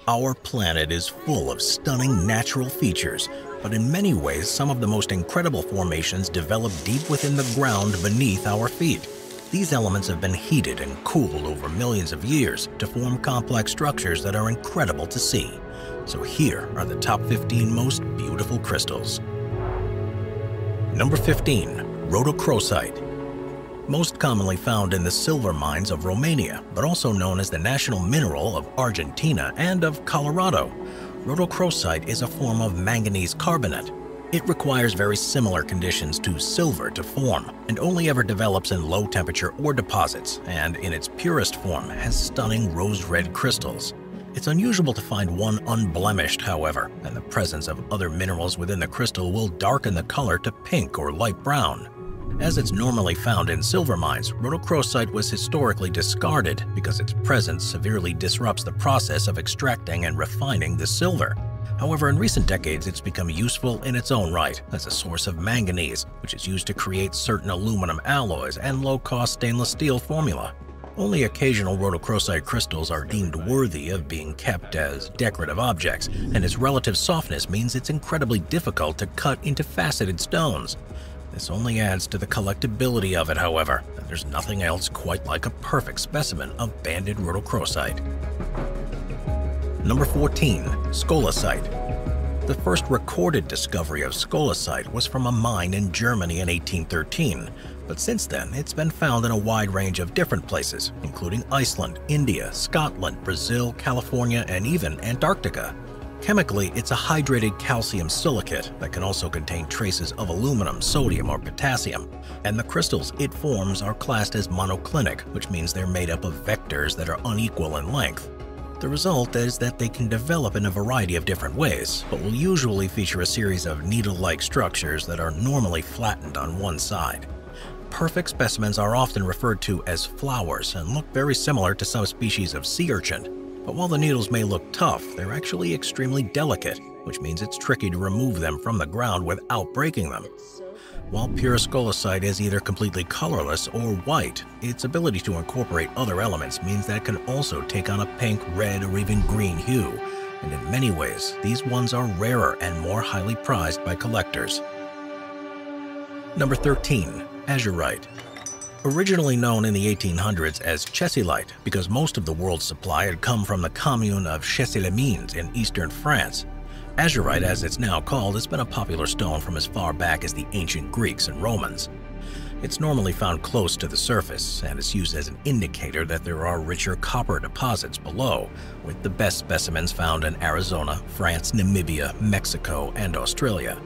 Our planet is full of stunning natural features, but in many ways, some of the most incredible formations develop deep within the ground beneath our feet. These elements have been heated and cooled over millions of years to form complex structures that are incredible to see. So here are the top 15 most beautiful crystals. Number 15. Rhodochrosite. Most commonly found in the silver mines of Romania, but also known as the national mineral of Argentina and of Colorado. Rhodochrosite is a form of manganese carbonate. It requires very similar conditions to silver to form, and only ever develops in low temperature ore deposits, and in its purest form has stunning rose-red crystals. It's unusual to find one unblemished, however, and the presence of other minerals within the crystal will darken the color to pink or light brown. As it's normally found in silver mines, rhodochrosite was historically discarded because its presence severely disrupts the process of extracting and refining the silver. However, in recent decades, it's become useful in its own right as a source of manganese, which is used to create certain aluminum alloys and low-cost stainless steel formula. Only occasional rhodochrosite crystals are deemed worthy of being kept as decorative objects, and its relative softness means it's incredibly difficult to cut into faceted stones. This only adds to the collectability of it, however, and there's nothing else quite like a perfect specimen of banded rhodochrosite. Number 14. Scolecite. The first recorded discovery of scolecite was from a mine in Germany in 1813, but since then it's been found in a wide range of different places, including Iceland, India, Scotland, Brazil, California, and even Antarctica. Chemically, it's a hydrated calcium silicate that can also contain traces of aluminum, sodium, or potassium, and the crystals it forms are classed as monoclinic, which means they're made up of vectors that are unequal in length. The result is that they can develop in a variety of different ways, but will usually feature a series of needle-like structures that are normally flattened on one side. Perfect specimens are often referred to as flowers and look very similar to some species of sea urchin. But while the needles may look tough, they're actually extremely delicate, which means it's tricky to remove them from the ground without breaking them. While pure scolecite is either completely colorless or white, its ability to incorporate other elements means that it can also take on a pink, red, or even green hue, and in many ways, these ones are rarer and more highly prized by collectors. Number 13. Azurite. Originally known in the 1800s as Chessilite because most of the world's supply had come from the commune of Chessilles in eastern France, Azurite, as it's now called, has been a popular stone from as far back as the ancient Greeks and Romans. It's normally found close to the surface and is used as an indicator that there are richer copper deposits below, with the best specimens found in Arizona, France, Namibia, Mexico, and Australia.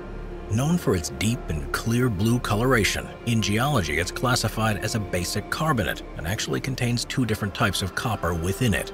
Known for its deep and clear blue coloration, in geology it's classified as a basic carbonate and actually contains two different types of copper within it.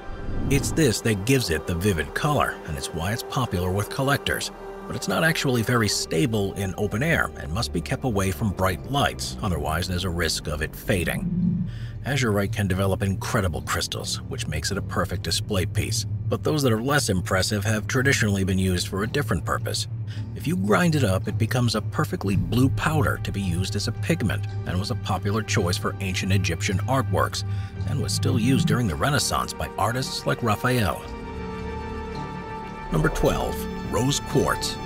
It's this that gives it the vivid color, and it's why it's popular with collectors. But it's not actually very stable in open air and must be kept away from bright lights, otherwise there's a risk of it fading. Azurite can develop incredible crystals, which makes it a perfect display piece, but those that are less impressive have traditionally been used for a different purpose. If you grind it up, it becomes a perfectly blue powder to be used as a pigment, and was a popular choice for ancient Egyptian artworks, and was still used during the Renaissance by artists like Raphael. Number 12. Rose Quartz.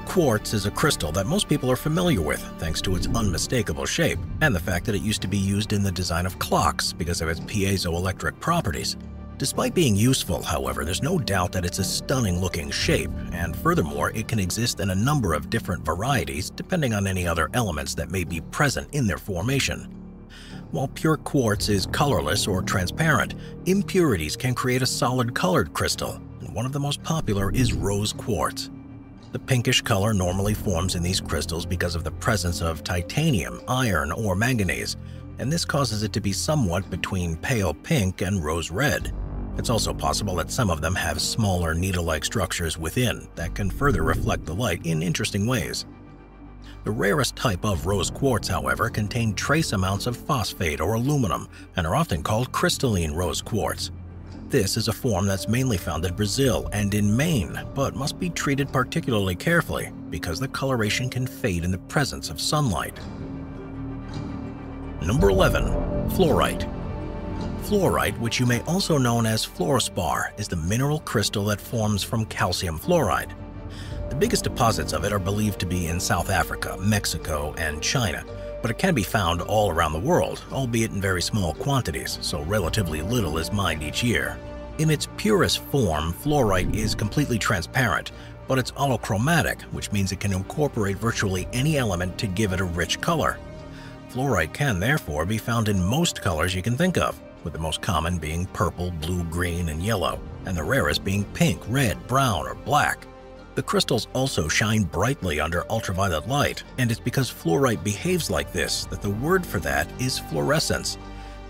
Quartz is a crystal that most people are familiar with thanks to its unmistakable shape and the fact that it used to be used in the design of clocks because of its piezoelectric properties. Despite being useful, however, there's no doubt that it's a stunning-looking shape, and furthermore, it can exist in a number of different varieties depending on any other elements that may be present in their formation. While pure quartz is colorless or transparent, impurities can create a solid colored crystal, and one of the most popular is rose quartz. The pinkish color normally forms in these crystals because of the presence of titanium, iron, or manganese, and this causes it to be somewhat between pale pink and rose red. It's also possible that some of them have smaller needle-like structures within that can further reflect the light in interesting ways. The rarest type of rose quartz, however, contain trace amounts of phosphate or aluminum and are often called crystalline rose quartz. This is a form that's mainly found in Brazil and in Maine, but must be treated particularly carefully because the coloration can fade in the presence of sunlight. Number 11. Fluorite. Fluorite, which you may also know as fluorspar, is the mineral crystal that forms from calcium fluoride. The biggest deposits of it are believed to be in South Africa, Mexico, and China, but it can be found all around the world, albeit in very small quantities, so relatively little is mined each year. In its purest form, fluorite is completely transparent, but it's holochromatic, which means it can incorporate virtually any element to give it a rich color. Fluorite can therefore be found in most colors you can think of, with the most common being purple, blue, green, and yellow, and the rarest being pink, red, brown, or black. The crystals also shine brightly under ultraviolet light, and it's because fluorite behaves like this that the word for that is fluorescence.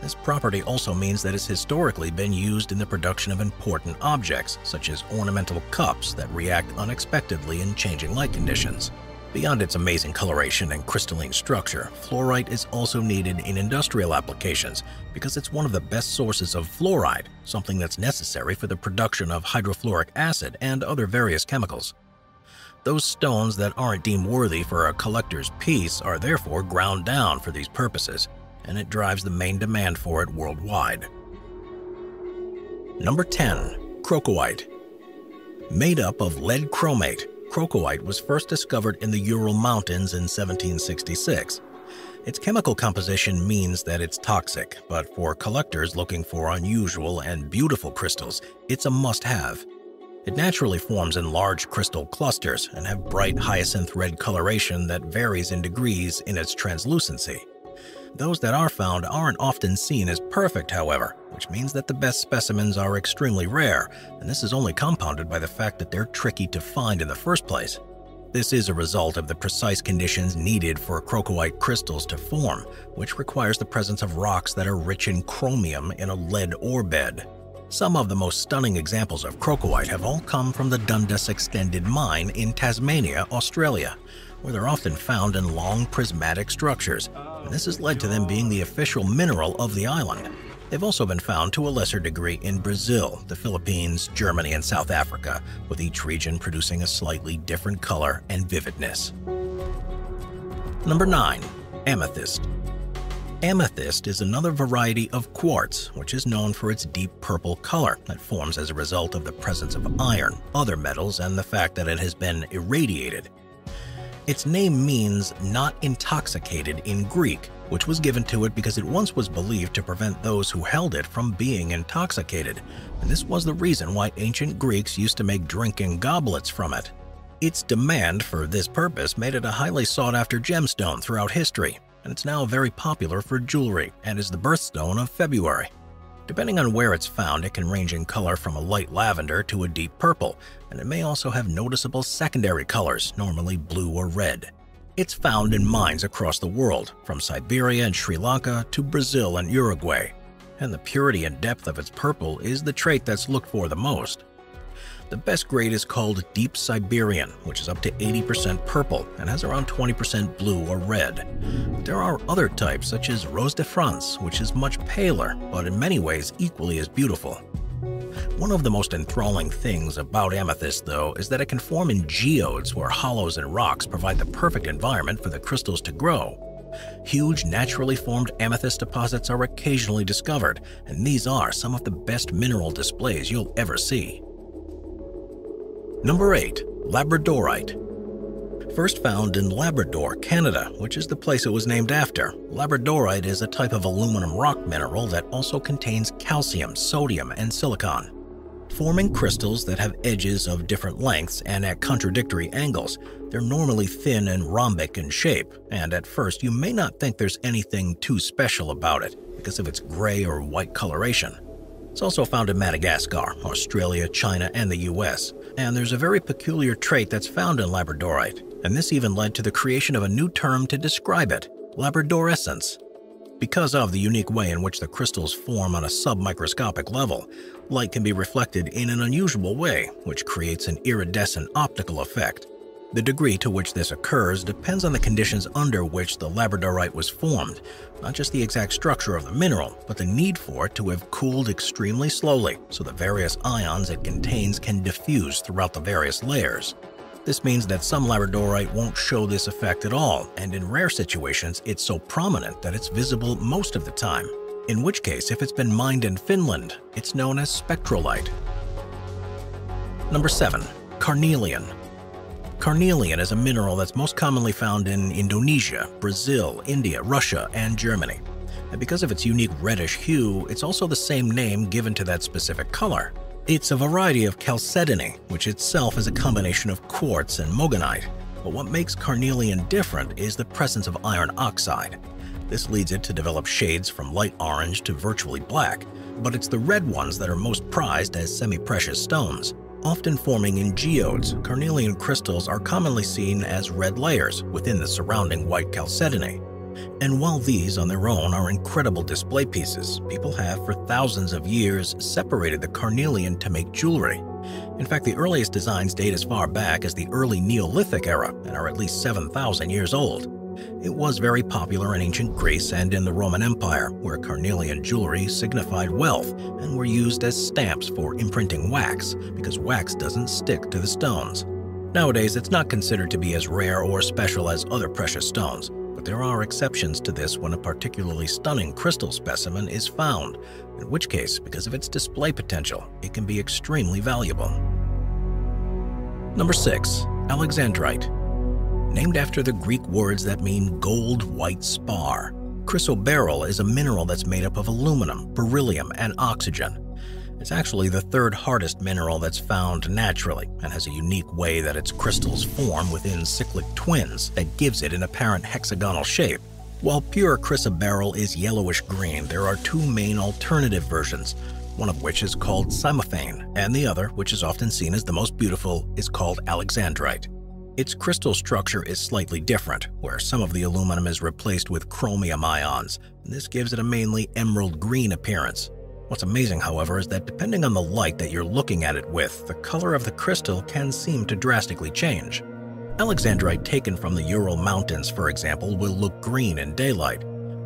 This property also means that it's historically been used in the production of important objects, such as ornamental cups that react unexpectedly in changing light conditions. Beyond its amazing coloration and crystalline structure, fluorite is also needed in industrial applications because it's one of the best sources of fluoride, something that's necessary for the production of hydrofluoric acid and other various chemicals. Those stones that aren't deemed worthy for a collector's piece are therefore ground down for these purposes, and it drives the main demand for it worldwide. Number 10. Crocoite. Made up of lead chromate, Crocoite was first discovered in the Ural Mountains in 1766. Its chemical composition means that it's toxic, but for collectors looking for unusual and beautiful crystals, it's a must-have. It naturally forms in large crystal clusters and have bright hyacinth red coloration that varies in degrees in its translucency. Those that are found aren't often seen as perfect, however, which means that the best specimens are extremely rare, and this is only compounded by the fact that they're tricky to find in the first place. This is a result of the precise conditions needed for crocoite crystals to form, which requires the presence of rocks that are rich in chromium in a lead ore bed. Some of the most stunning examples of crocoite have all come from the Dundas Extended Mine in Tasmania, Australia, where they're often found in long prismatic structures, and this has led to them being the official mineral of the island. They've also been found to a lesser degree in Brazil, the Philippines, Germany, and South Africa, with each region producing a slightly different color and vividness. Number 9. Amethyst. Amethyst is another variety of quartz, which is known for its deep purple color that forms as a result of the presence of iron, other metals, and the fact that it has been irradiated. Its name means "not intoxicated" in Greek, which was given to it because it once was believed to prevent those who held it from being intoxicated, and this was the reason why ancient Greeks used to make drinking goblets from it. Its demand for this purpose made it a highly sought-after gemstone throughout history, and it's now very popular for jewelry and is the birthstone of February. Depending on where it's found, it can range in color from a light lavender to a deep purple, and it may also have noticeable secondary colors, normally blue or red. It's found in mines across the world, from Siberia and Sri Lanka to Brazil and Uruguay, and the purity and depth of its purple is the trait that's looked for the most. The best grade is called Deep Siberian, which is up to 80% purple and has around 20% blue or red. There are other types such as Rose de France, which is much paler, but in many ways equally as beautiful. One of the most enthralling things about amethyst, though, is that it can form in geodes where hollows and rocks provide the perfect environment for the crystals to grow. Huge naturally formed amethyst deposits are occasionally discovered, and these are some of the best mineral displays you'll ever see. Number 8. Labradorite. First found in Labrador, Canada, which is the place it was named after, Labradorite is a type of aluminum rock mineral that also contains calcium, sodium, and silicon. Forming crystals that have edges of different lengths and at contradictory angles, they're normally thin and rhombic in shape, and at first you may not think there's anything too special about it because of its gray or white coloration. It's also found in Madagascar, Australia, China, and the US, and there's a very peculiar trait that's found in Labradorite, and this even led to the creation of a new term to describe it, labradorescence. Because of the unique way in which the crystals form on a submicroscopic level, light can be reflected in an unusual way, which creates an iridescent optical effect. The degree to which this occurs depends on the conditions under which the labradorite was formed, not just the exact structure of the mineral, but the need for it to have cooled extremely slowly so the various ions it contains can diffuse throughout the various layers. This means that some labradorite won't show this effect at all, and in rare situations it's so prominent that it's visible most of the time. in which case, if it's been mined in Finland, it's known as spectrolite. Number 7. Carnelian. Carnelian is a mineral that's most commonly found in Indonesia, Brazil, India, Russia, and Germany. And because of its unique reddish hue, it's also the same name given to that specific color. It's a variety of chalcedony, which itself is a combination of quartz and mogonite. But what makes carnelian different is the presence of iron oxide. This leads it to develop shades from light orange to virtually black, but it's the red ones that are most prized as semi-precious stones. Often forming in geodes, carnelian crystals are commonly seen as red layers within the surrounding white chalcedony. And while these on their own are incredible display pieces, people have for thousands of years separated the carnelian to make jewelry. In fact, the earliest designs date as far back as the early Neolithic era and are at least 7,000 years old. It was very popular in ancient Greece and in the Roman Empire, where carnelian jewelry signified wealth and were used as stamps for imprinting wax, because wax doesn't stick to the stones. Nowadays, it's not considered to be as rare or special as other precious stones, but there are exceptions to this when a particularly stunning crystal specimen is found, in which case, because of its display potential, it can be extremely valuable. Number 6. Alexandrite. Named after the Greek words that mean gold white spar, chrysoberyl is a mineral that's made up of aluminum, beryllium, and oxygen. It's actually the third hardest mineral that's found naturally and has a unique way that its crystals form within cyclic twins that gives it an apparent hexagonal shape. While pure chrysoberyl is yellowish-green, there are two main alternative versions, one of which is called cymophane, and the other, which is often seen as the most beautiful, is called alexandrite. Its crystal structure is slightly different, where some of the aluminum is replaced with chromium ions, and this gives it a mainly emerald green appearance. What's amazing, however, is that depending on the light that you're looking at it with, the color of the crystal can seem to drastically change. Alexandrite taken from the Ural Mountains, for example, will look green in daylight.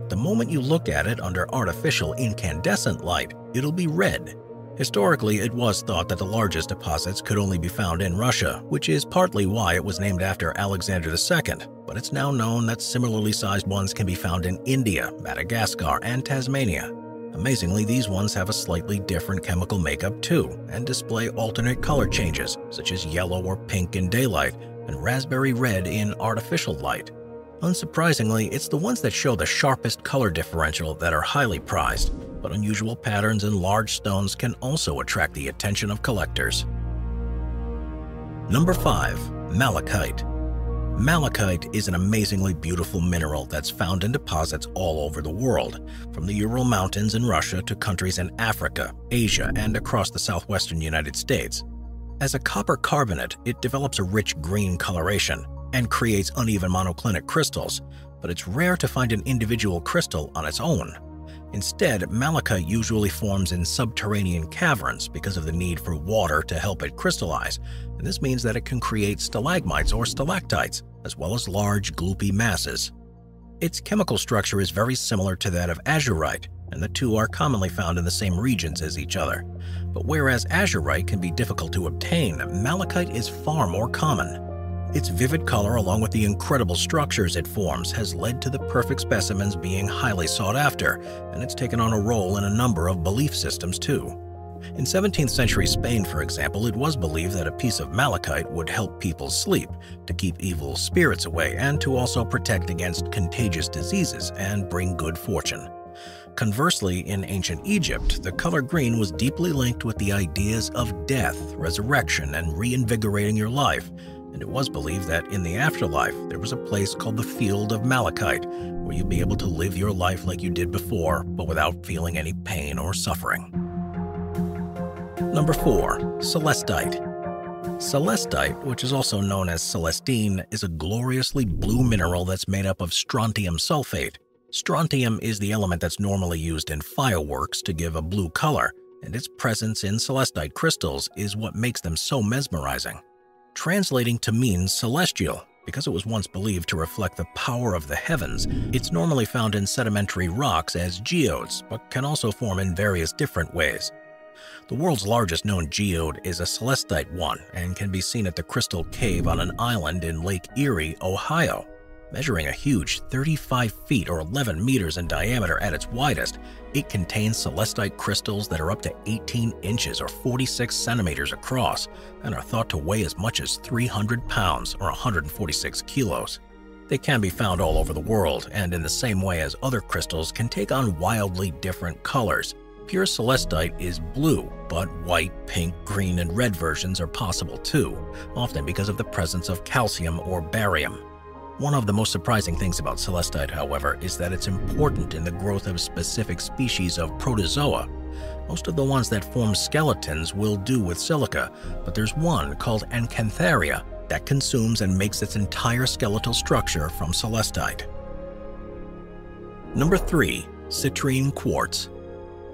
The moment you look at it under artificial incandescent light, it'll be red. Historically, it was thought that the largest deposits could only be found in Russia, which is partly why it was named after Alexander II, but it's now known that similarly sized ones can be found in India, Madagascar, and Tasmania. Amazingly, these ones have a slightly different chemical makeup too, and display alternate color changes, such as yellow or pink in daylight, and raspberry red in artificial light. Unsurprisingly, it's the ones that show the sharpest color differential that are highly prized, but unusual patterns in large stones can also attract the attention of collectors. Number 5. Malachite. Malachite is an amazingly beautiful mineral that's found in deposits all over the world, from the Ural Mountains in Russia to countries in Africa, Asia, and across the southwestern United States. As a copper carbonate, it develops a rich green coloration and creates uneven monoclinic crystals, but it's rare to find an individual crystal on its own. Instead, malachite usually forms in subterranean caverns because of the need for water to help it crystallize, and this means that it can create stalagmites or stalactites, as well as large, gloopy masses. Its chemical structure is very similar to that of azurite, and the two are commonly found in the same regions as each other. But whereas azurite can be difficult to obtain, malachite is far more common. Its vivid color, along with the incredible structures it forms, has led to the perfect specimens being highly sought after, and it's taken on a role in a number of belief systems too. In 17th century Spain, for example, it was believed that a piece of malachite would help people sleep, to keep evil spirits away, and to also protect against contagious diseases and bring good fortune. Conversely, in ancient Egypt, the color green was deeply linked with the ideas of death, resurrection, and reinvigorating your life, and it was believed that in the afterlife there was a place called the Field of Malachite, where you'd be able to live your life like you did before, but without feeling any pain or suffering. Number 4. Celestite. Celestite, which is also known as celestine, is a gloriously blue mineral that's made up of strontium sulfate. Strontium is the element that's normally used in fireworks to give a blue color, and its presence in celestite crystals is what makes them so mesmerizing. Translating to mean celestial, because it was once believed to reflect the power of the heavens, it's normally found in sedimentary rocks as geodes, but can also form in various different ways. The world's largest known geode is a celestite one and can be seen at the Crystal Cave on an island in Lake Erie, Ohio. Measuring a huge 35 feet or 11 meters in diameter at its widest, it contains celestite crystals that are up to 18 inches or 46 centimeters across and are thought to weigh as much as 300 pounds or 146 kilos. They can be found all over the world, and in the same way as other crystals can take on wildly different colors. Pure celestite is blue, but white, pink, green, and red versions are possible too, often because of the presence of calcium or barium. One of the most surprising things about celestite, however, is that it's important in the growth of specific species of protozoa. Most of the ones that form skeletons will do with silica, but there's one called Acantheria that consumes and makes its entire skeletal structure from celestite. Number 3. Citrine Quartz.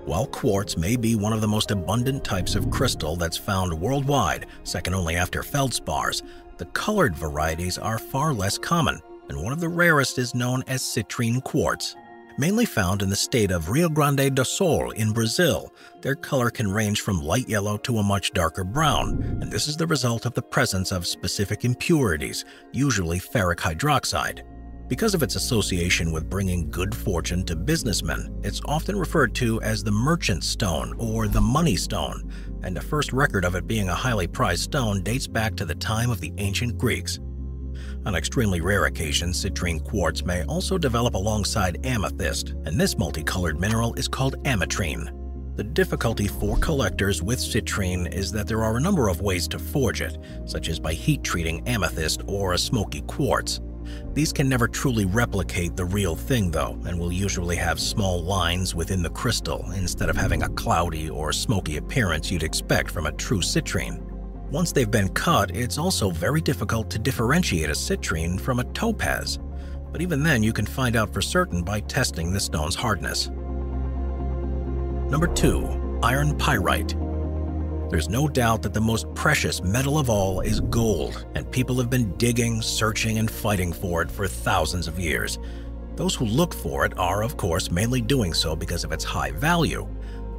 While quartz may be one of the most abundant types of crystal that's found worldwide, second only after feldspars, the colored varieties are far less common, and one of the rarest is known as citrine quartz. Mainly found in the state of Rio Grande do Sul in Brazil, their color can range from light yellow to a much darker brown, and this is the result of the presence of specific impurities, usually ferric hydroxide. Because of its association with bringing good fortune to businessmen, it's often referred to as the merchant stone or the money stone, and the first record of it being a highly prized stone dates back to the time of the ancient Greeks. On extremely rare occasions, citrine quartz may also develop alongside amethyst, and this multicolored mineral is called ametrine. The difficulty for collectors with citrine is that there are a number of ways to forge it, such as by heat treating amethyst or a smoky quartz. These can never truly replicate the real thing though, and will usually have small lines within the crystal instead of having a cloudy or smoky appearance you'd expect from a true citrine. Once they've been cut, it's also very difficult to differentiate a citrine from a topaz, but even then you can find out for certain by testing the stone's hardness. Number 2. Iron Pyrite. There's no doubt that the most precious metal of all is gold, and people have been digging, searching, and fighting for it for thousands of years. Those who look for it are, of course, mainly doing so because of its high value.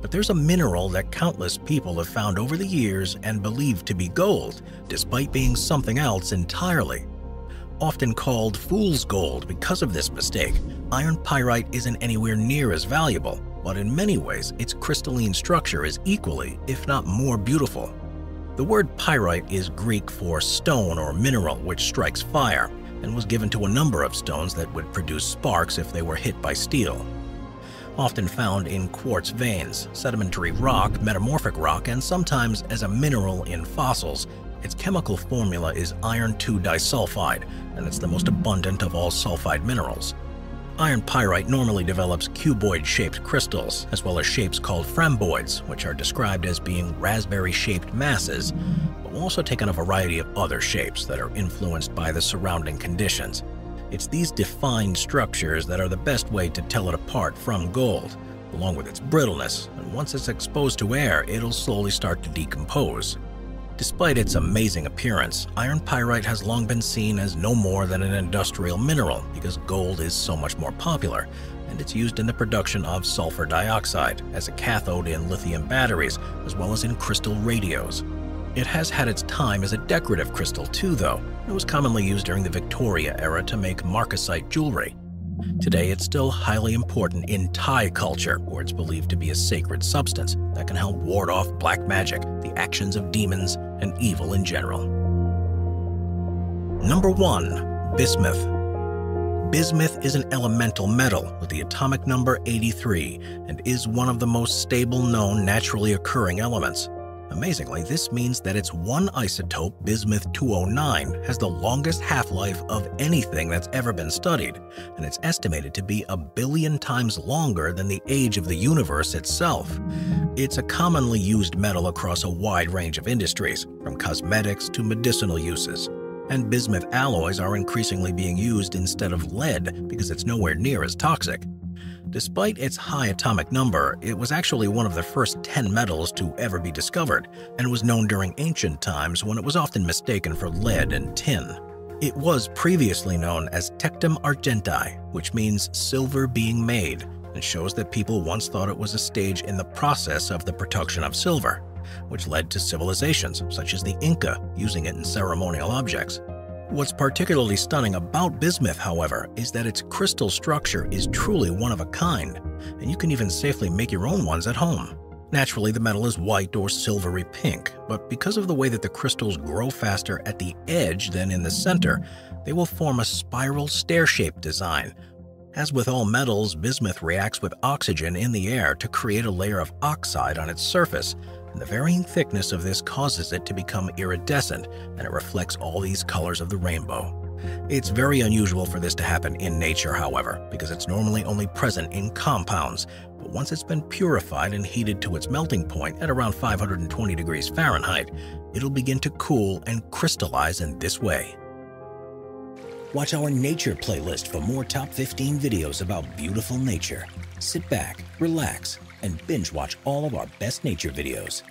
But there's a mineral that countless people have found over the years and believed to be gold, despite being something else entirely. Often called fool's gold because of this mistake, iron pyrite isn't anywhere near as valuable, but in many ways its crystalline structure is equally, if not more beautiful. The word pyrite is Greek for stone or mineral which strikes fire, and was given to a number of stones that would produce sparks if they were hit by steel. Often found in quartz veins, sedimentary rock, metamorphic rock, and sometimes as a mineral in fossils, its chemical formula is iron 2 disulfide, and it's the most abundant of all sulfide minerals. Iron pyrite normally develops cuboid-shaped crystals, as well as shapes called framboids, which are described as being raspberry-shaped masses, but will also take on a variety of other shapes that are influenced by the surrounding conditions. It's these defined structures that are the best way to tell it apart from gold, along with its brittleness, and once it's exposed to air, it'll slowly start to decompose. Despite its amazing appearance, iron pyrite has long been seen as no more than an industrial mineral because gold is so much more popular, and it's used in the production of sulfur dioxide as a cathode in lithium batteries, as well as in crystal radios. It has had its time as a decorative crystal too, though. It was commonly used during the Victoria era to make marcasite jewelry. Today, it's still highly important in Thai culture, where it's believed to be a sacred substance that can help ward off black magic, the actions of demons, and evil in general. Number 1. Bismuth. Bismuth is an elemental metal with the atomic number 83 and is one of the most stable known naturally occurring elements. Amazingly, this means that its one isotope, bismuth-209, has the longest half-life of anything that's ever been studied, and it's estimated to be 1 billion times longer than the age of the universe itself. It's a commonly used metal across a wide range of industries, from cosmetics to medicinal uses, and bismuth alloys are increasingly being used instead of lead because it's nowhere near as toxic. Despite its high atomic number, it was actually one of the first 10 metals to ever be discovered, and was known during ancient times when it was often mistaken for lead and tin. It was previously known as tectum argenti, which means silver being made, and shows that people once thought it was a stage in the process of the production of silver, which led to civilizations such as the Inca using it in ceremonial objects. What's particularly stunning about bismuth, however, is that its crystal structure is truly one of a kind, and you can even safely make your own ones at home. Naturally, the metal is white or silvery pink, but because of the way that the crystals grow faster at the edge than in the center, they will form a spiral stair-shaped design. As with all metals, bismuth reacts with oxygen in the air to create a layer of oxide on its surface, and the varying thickness of this causes it to become iridescent, and it reflects all these colors of the rainbow. It's very unusual for this to happen in nature, however, because it's normally only present in compounds, but once it's been purified and heated to its melting point at around 520 degrees Fahrenheit, it'll begin to cool and crystallize in this way. Watch our nature playlist for more top 15 videos about beautiful nature. Sit back, relax, and binge watch all of our best nature videos.